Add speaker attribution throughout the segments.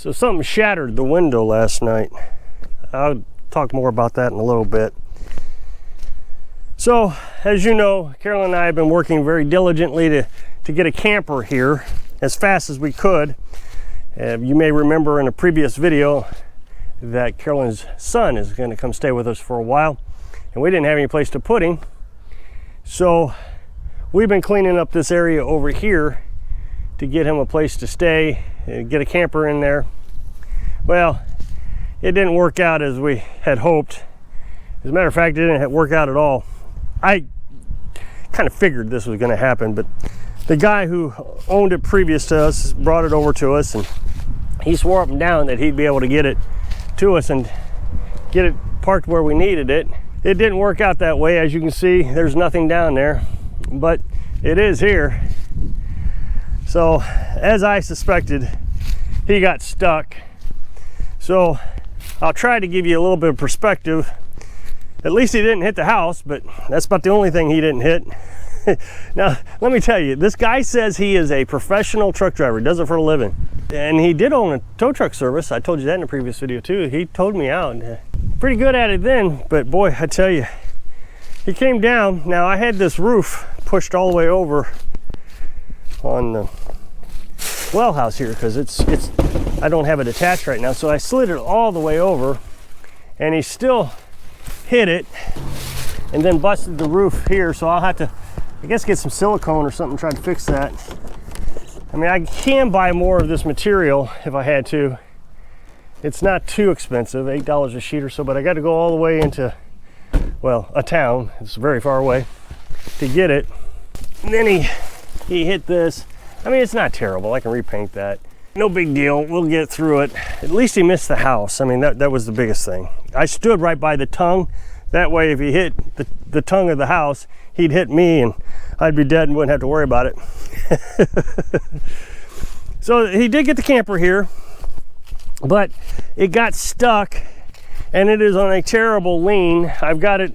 Speaker 1: So something shattered the window last night. I'll talk more about that in a little bit. So, as you know, Carolyn and I have been working very diligently to get a camper here as fast as we could. You may remember in a previous video that Carolyn's son is going to come stay with us for a while, and we didn't have any place to put him. So we've been cleaning up this area over here to get him a place to stay, get a camper in there. Well, it didn't work out as we had hoped. As a matter of fact, it didn't work out at all. I kind of figured this was going to happen, but the guy who owned it previous to us brought it over to us, and he swore up and down that he'd be able to get it to us and get it parked where we needed it. It didn't work out that way. As you can see, there's nothing down there, but it is here. So, as I suspected, he got stuck. So, I'll try to give you a little bit of perspective. At least he didn't hit the house, but that's about the only thing he didn't hit. Now, let me tell you, this guy says he is a professional truck driver, does it for a living. And he did own a tow truck service. I told you that in a previous video too. He towed me out. Pretty good at it then, but boy, I tell you, he came down. Now, I had this roof pushed all the way over on the well house here because I don't have it attached right now. So I slid it all the way over, and he still hit it and then busted the roof here. So I'll have to, I guess, get some silicone or something, try to fix that. I mean, I can buy more of this material if I had to. It's not too expensive, $8 a sheet or so, but I got to go all the way into, well, a town. It's very far away to get it. And then he hit this. I mean, it's not terrible. I can repaint that. No big deal. We'll get through it. At least he missed the house. I mean, that was the biggest thing. I stood right by the tongue. That way, if he hit the tongue of the house, he'd hit me and I'd be dead and wouldn't have to worry about it. So he did get the camper here, but it got stuck and it is on a terrible lean. I've got it,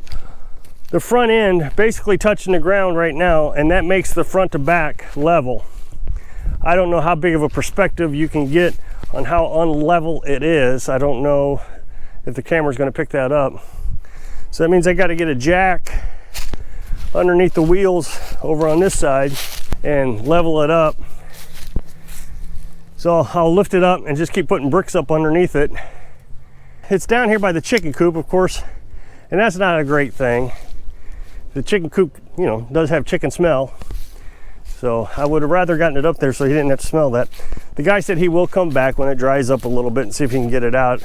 Speaker 1: the front end basically touching the ground right now, and that makes the front to back level. I don't know how big of a perspective you can get on how unlevel it is. I don't know if the camera's going to pick that up. So that means I got to get a jack underneath the wheels over on this side and level it up. So I'll lift it up and just keep putting bricks up underneath it. It's down here by the chicken coop, of course, and that's not a great thing. The chicken coop, you know, does have chicken smell. So I would have rather gotten it up there so he didn't have to smell that. The guy said he will come back when it dries up a little bit and see if he can get it out.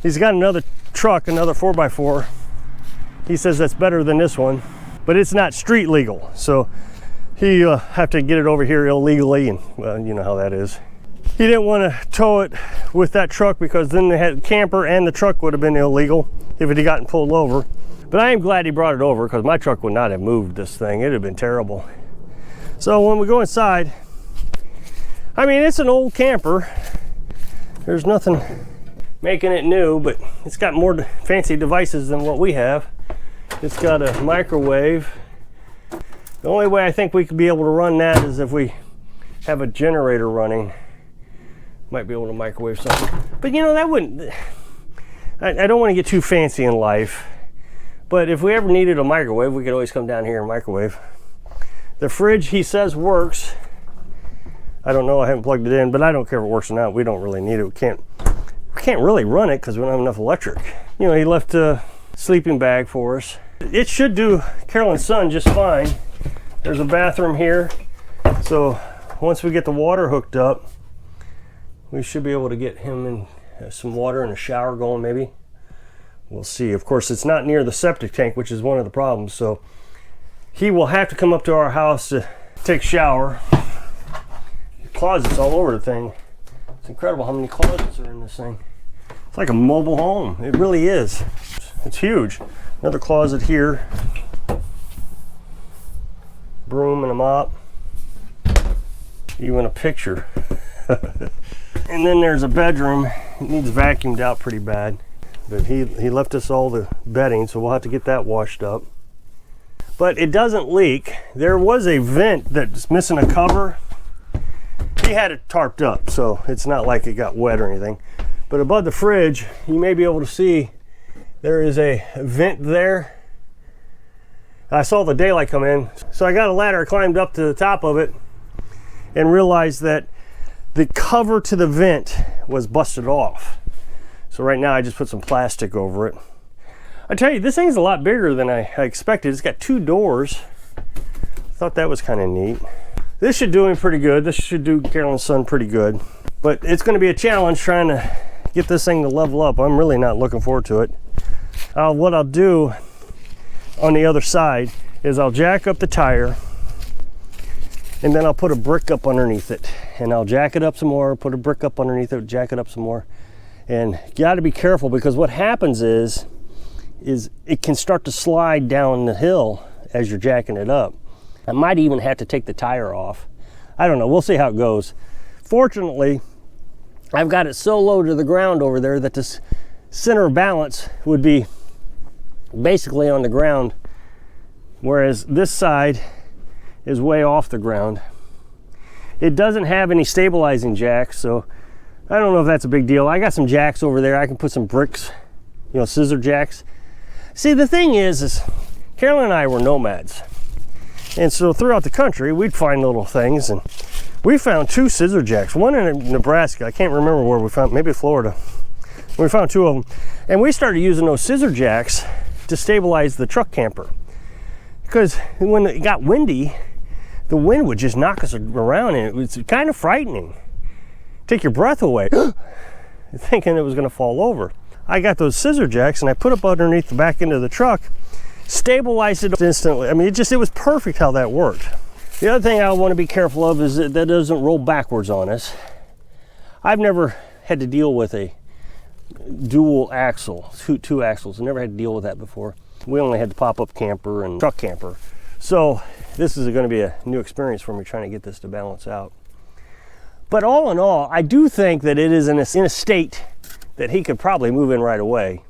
Speaker 1: He's got another truck, another 4x4. He says that's better than this one, but it's not street legal. So he'll have to get it over here illegally, and well, you know how that is. He didn't want to tow it with that truck because then the camper and the truck would have been illegal if it had gotten pulled over. But I am glad he brought it over because my truck would not have moved this thing. It would have been terrible. So when we go inside, I mean, it's an old camper. There's nothing making it new, but it's got more fancy devices than what we have. It's got a microwave. The only way I think we could be able to run that is if we have a generator running. Might be able to microwave something. But you know, that wouldn't, I don't want to get too fancy in life, but if we ever needed a microwave, we could always come down here and microwave. The fridge, he says, works. I don't know, I haven't plugged it in, but I don't care if it works or not. We don't really need it. We can't really run it because we don't have enough electric. You know, he left a sleeping bag for us. It should do Carolyn's son just fine. There's a bathroom here. So once we get the water hooked up, we should be able to get him in some water and a shower going maybe. We'll see. Of course, it's not near the septic tank, which is one of the problems. So he will have to come up to our house to take a shower. Closets all over the thing. It's incredible how many closets are in this thing. It's like a mobile home. It really is. It's huge. Another closet here. Broom and a mop. Even a picture. And then there's a bedroom. It needs vacuumed out pretty bad. But he left us all the bedding, so we'll have to get that washed up. But it doesn't leak. There was a vent that's missing a cover. he had it tarped up, so it's not like it got wet or anything. But above the fridge, you may be able to see there is a vent there. I saw the daylight come in, so I got a ladder, climbed up to the top of it, and realized that the cover to the vent was busted off. So right now I just put some plastic over it. I tell you, this thing's a lot bigger than I expected. It's got 2 doors. I thought that was kind of neat. This should do him pretty good. This should do Carolyn's son pretty good. But it's going to be a challenge trying to get this thing to level up. I'm really not looking forward to it. What I'll do on the other side is I'll jack up the tire, and then I'll put a brick up underneath it, and I'll jack it up some more, put a brick up underneath it, jack it up some more. And you got to be careful, because what happens is it can start to slide down the hill as you're jacking it up. I might even have to take the tire off. I don't know, we'll see how it goes. Fortunately, I've got it so low to the ground over there that this center of balance would be basically on the ground, whereas this side is way off the ground. It doesn't have any stabilizing jacks, so I don't know if that's a big deal. I got some jacks over there. I can put some bricks, you know, scissor jacks. See, the thing is Carolyn and I were nomads. And so throughout the country, we'd find little things, and we found 2 scissor jacks, one in Nebraska. I can't remember where we found, maybe Florida. We found 2 of them. And we started using those scissor jacks to stabilize the truck camper. Because when it got windy, the wind would just knock us around, and it was kind of frightening. Take your breath away, thinking it was going to fall over. I got those scissor jacks and I put up underneath the back end of the truck, stabilized it instantly. I mean, it was perfect how that worked. The other thing I want to be careful of is that doesn't roll backwards on us. I've never had to deal with a dual axle, two axles. I never had to deal with that before. We only had the pop-up camper and truck camper. So this is going to be a new experience for me, trying to get this to balance out. But all in all, I do think that it is in a state that he could probably move in right away.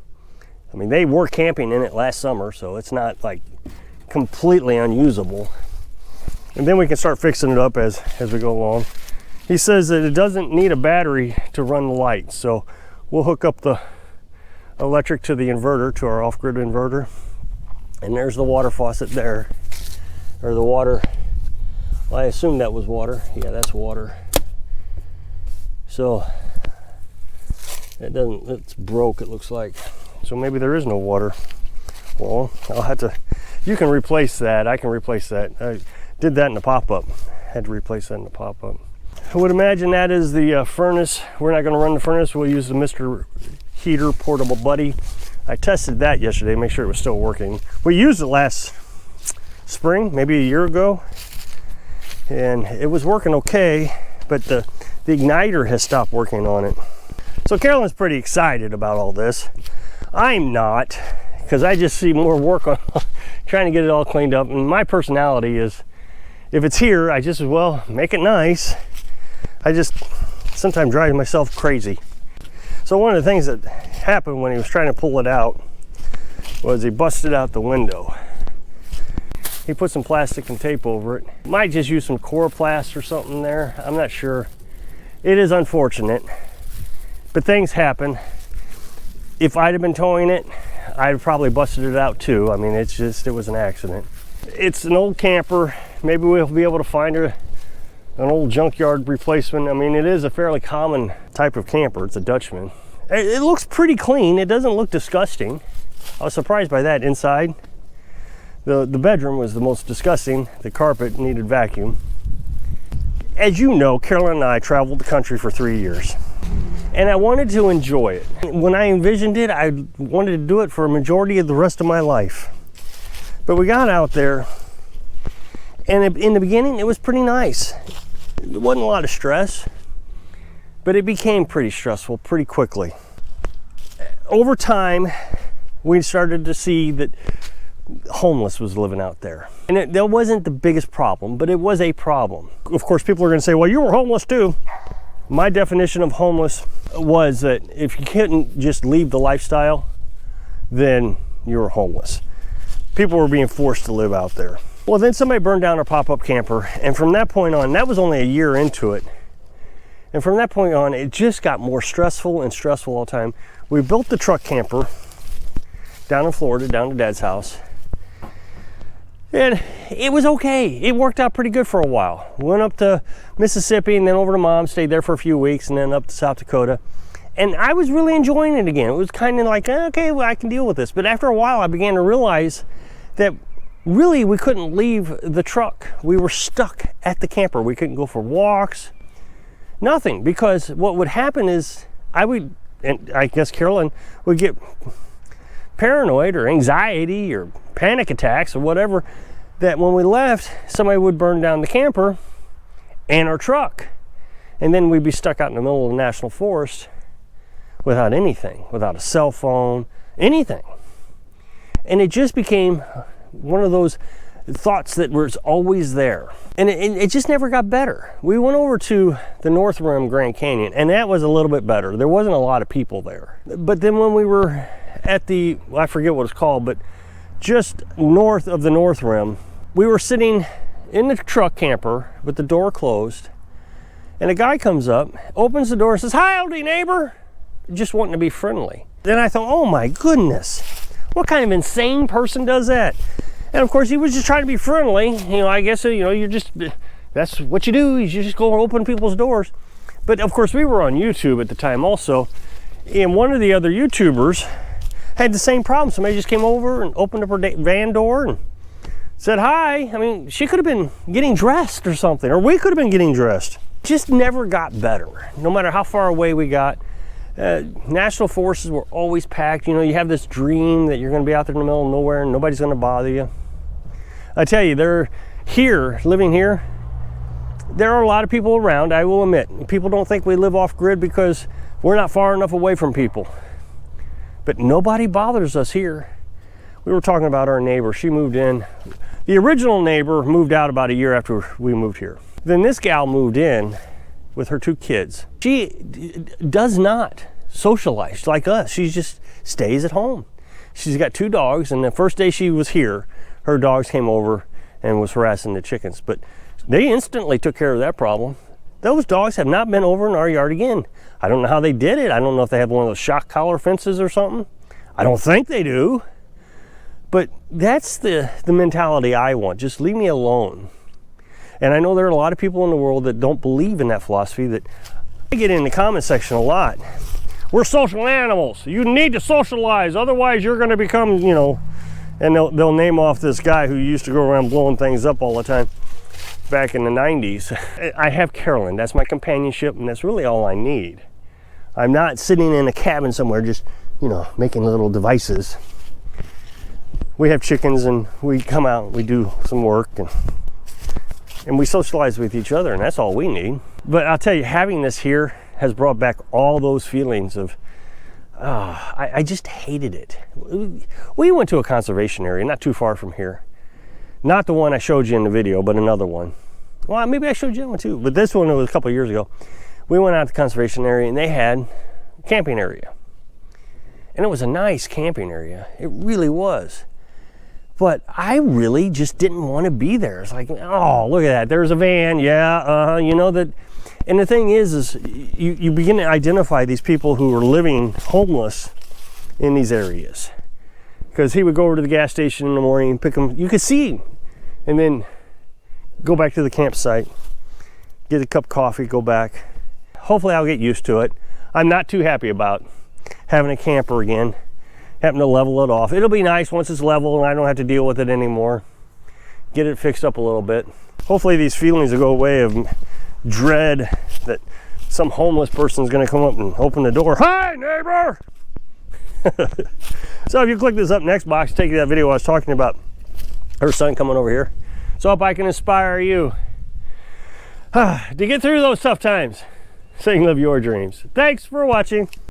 Speaker 1: I mean, they were camping in it last summer, so it's not like completely unusable. And then we can start fixing it up as we go along. He says that it doesn't need a battery to run the lights, so we'll hook up the electric to the inverter, to our off-grid inverter. And there's the water faucet there, or the water. Well, I assume that was water. Yeah, that's water. So it's broke, it looks like. So maybe there is no water. Well, I'll have to, you can replace that. I can replace that. I did that in the pop-up. Had to replace that in the pop-up. I would imagine that is the furnace. We're not gonna run the furnace. We'll use the Mr. Heater Portable Buddy. I tested that yesterday, make sure it was still working. We used it last spring, maybe a year ago, and it was working okay, but the igniter has stopped working on it. So Carolyn's pretty excited about all this. I'm not, because I just see more work on trying to get it all cleaned up. And my personality is, if it's here, I just as well make it nice. I just sometimes drive myself crazy. So one of the things that happened when he was trying to pull it out was he busted out the window. He put some plastic and tape over it. Might just use some Coroplast or something there. I'm not sure. It is unfortunate, but things happen. If I'd have been towing it, I'd have probably busted it out too. I mean, it was an accident. It's an old camper. Maybe we'll be able to find an old junkyard replacement. I mean, it is a fairly common type of camper. It's a Dutchman. It looks pretty clean. It doesn't look disgusting. I was surprised by that inside. The bedroom was the most disgusting. The carpet needed vacuum. As you know, Carolyn and I traveled the country for 3 years, and I wanted to enjoy it. When I envisioned it, I wanted to do it for a majority of the rest of my life. But we got out there, and in the beginning, it was pretty nice. There wasn't a lot of stress, but it became pretty stressful pretty quickly. Over time, we started to see that homeless was living out there. And that wasn't the biggest problem, but it was a problem. Of course, people are going to say, well, you were homeless too. My definition of homeless was that if you couldn't just leave the lifestyle, then you were homeless. People were being forced to live out there. Well, then somebody burned down our pop-up camper, and from that point on, that was only a year into it, And from that point on, it just got more stressful and stressful all the time. We built the truck camper down in Florida, down to Dad's house. And it was okay. It worked out pretty good for a while. Went up to Mississippi and then over to Mom, stayed there for a few weeks, and then up to South Dakota. And I was really enjoying it again. It was kind of like, okay, well, I can deal with this. But after a while, I began to realize that really we couldn't leave the truck. We were stuck at the camper. We couldn't go for walks, nothing. Because what would happen is and I guess Carolyn would get paranoid or anxiety or panic attacks or whatever, that when we left, somebody would burn down the camper and our truck. And then we'd be stuck out in the middle of the national forest without anything, without a cell phone, anything. And it just became one of those thoughts that was always there. And it just never got better. We went over to the North Rim Grand Canyon, and that was a little bit better. There wasn't a lot of people there. But then when we were at I forget what it's called, but just north of the North Rim, we were sitting in the truck camper with the door closed, and a guy comes up, opens the door, and says, "Hi, oldie neighbor," just wanting to be friendly. Then I thought, oh my goodness, what kind of insane person does that? And of course, he was just trying to be friendly. I guess, that's what you do, is you just go open people's doors. But of course, we were on YouTube at the time also, and one of the other YouTubers had the same problem. Somebody just came over and opened up her van door and said hi. I mean, she could have been getting dressed or something, or we could have been getting dressed. Just never got better, no matter how far away we got. National forests were always packed. You have this dream that you're going to be out there in the middle of nowhere and nobody's going to bother you. I tell you, living here, there are a lot of people around, I will admit. People don't think we live off grid because we're not far enough away from people. But nobody bothers us here. We were talking about our neighbor. She moved in. The original neighbor moved out about a year after we moved here. Then this gal moved in with her 2 kids. She does not socialize like us. She just stays at home. She's got 2 dogs, and the first day she was here, her dogs came over and was harassing the chickens. But they instantly took care of that problem. Those dogs have not been over in our yard again. I don't know how they did it. I don't know if they have one of those shock collar fences or something. I don't think they do. But that's the mentality I want. Just leave me alone. And I know there are a lot of people in the world that don't believe in that philosophy. That I get in the comment section a lot. We're social animals. You need to socialize, otherwise you're going to become, and they'll name off this guy who used to go around blowing things up all the time back in the 90s. I have Carolyn. That's my companionship, and that's really all I need. I'm not sitting in a cabin somewhere just, making little devices. We have chickens, and we come out and we do some work, and we socialize with each other, and that's all we need. But I'll tell you, having this here has brought back all those feelings of, I just hated it. We went to a conservation area not too far from here. Not the one I showed you in the video, but another one. Well, maybe I showed you that one too, but this one was a couple of years ago. We went out to the conservation area, and they had a camping area. And it was a nice camping area. It really was. But I really just didn't want to be there. It's like, oh, look at that. There's a van. Yeah, that. And the thing is you begin to identify these people who are living homeless in these areas. Because he would go over to the gas station in the morning and pick them. You could see him. And then go back to the campsite, get a cup of coffee, go back. Hopefully I'll get used to it. I'm not too happy about having a camper again, having to level it off. It'll be nice once it's level and I don't have to deal with it anymore. Get it fixed up a little bit. Hopefully these feelings will go away of dread that some homeless person's gonna come up and open the door. Hi, neighbor! So if you click this up next box, take you to that video I was talking about her son coming over here. So I hope I can inspire you to get through those tough times so you can live your dreams. Thanks for watching.